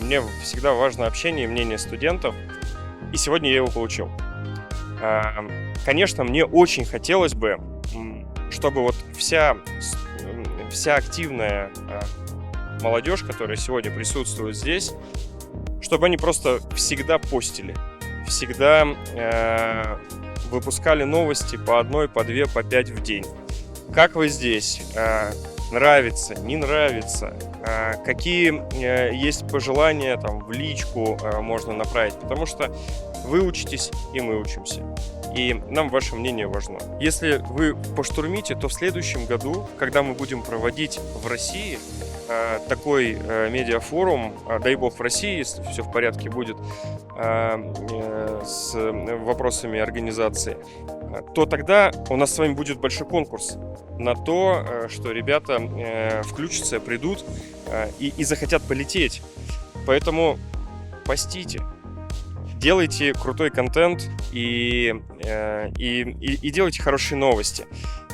мне всегда важно общение и мнение студентов, и сегодня я его получил. Конечно, мне очень хотелось бы, чтобы вот вся активная молодежь, которая сегодня присутствует здесь, чтобы они просто всегда постили, всегда выпускали новости по одной, по две, по 5 в день. Как вы здесь? Нравится, не нравится? Какие есть пожелания там в личку можно направить? Потому что вы учитесь, и мы учимся. И нам ваше мнение важно. Если вы поштурмите, то в следующем году, когда мы будем проводить в России такой медиафорум, дай бог в России, если все в порядке будет с вопросами организации, то тогда у нас с вами будет большой конкурс на то, что ребята включатся, придут и захотят полететь. Поэтому постите, делайте крутой контент и делайте хорошие новости.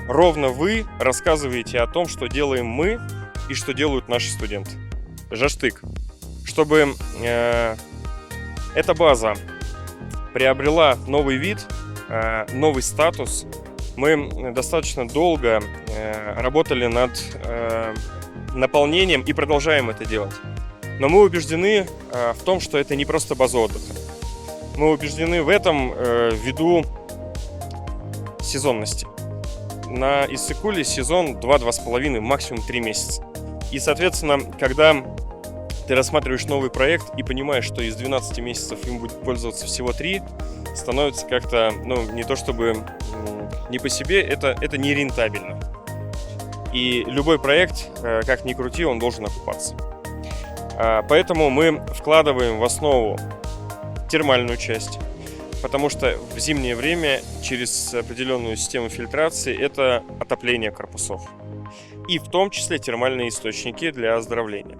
Ровно вы рассказываете о том, что делаем мы и что делают наши студенты. Жаштык. Чтобы эта база приобрела новый вид, новый статус, мы достаточно долго работали над наполнением и продолжаем это делать. Но мы убеждены в том, что это не просто база отдыха. Мы убеждены в этом ввиду сезонности. На Иссык-Куле сезон 2-2,5, максимум 3 месяца. И, соответственно, когда ты рассматриваешь новый проект и понимаешь, что из 12 месяцев им будет пользоваться всего 3, становится как-то, не то чтобы не по себе, это нерентабельно. И любой проект, как ни крути, он должен окупаться. Поэтому мы вкладываем в основу термальную часть, потому что в зимнее время через определенную систему фильтрации это отопление корпусов. И в том числе термальные источники для оздоровления.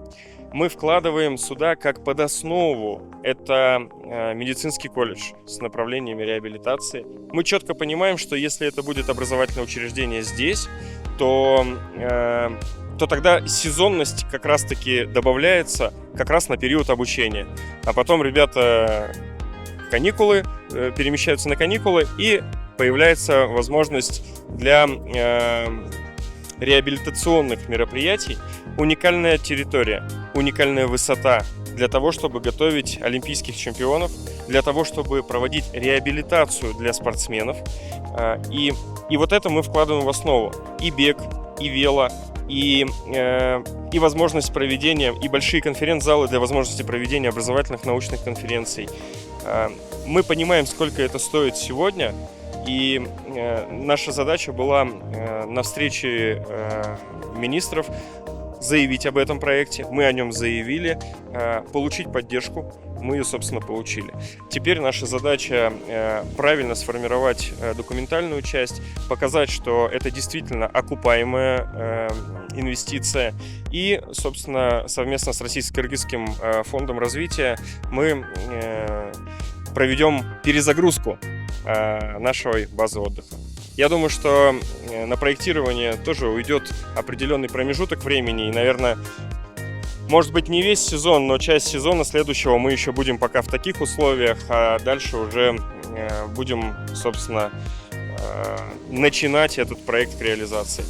Мы вкладываем сюда как под основу это медицинский колледж с направлениями реабилитации. Мы четко понимаем, что если это будет образовательное учреждение здесь, то тогда сезонность как раз-таки добавляется как раз на период обучения. А потом ребята каникулы, перемещаются на каникулы, и появляется возможность для реабилитационных мероприятий, уникальная территория, уникальная высота для того, чтобы готовить олимпийских чемпионов, для того, чтобы проводить реабилитацию для спортсменов. И вот это мы вкладываем в основу. И бег, и вело, и возможность проведения, и большие конференц-залы для возможности проведения образовательных научных конференций. Мы понимаем, сколько это стоит сегодня, и наша задача была на встрече министров заявить об этом проекте. Мы о нем заявили, получить поддержку. Мы ее, собственно, получили. Теперь наша задача правильно сформировать документальную часть, показать, что это действительно окупаемая инвестиция. И, собственно, совместно с Российско-Кыргызским фондом развития мы проведем перезагрузку нашей базы отдыха. Я думаю, что на проектирование тоже уйдет определенный промежуток времени. И, наверное, может быть, не весь сезон, но часть сезона следующего мы еще будем пока в таких условиях, а дальше уже будем, собственно, начинать этот проект к реализации.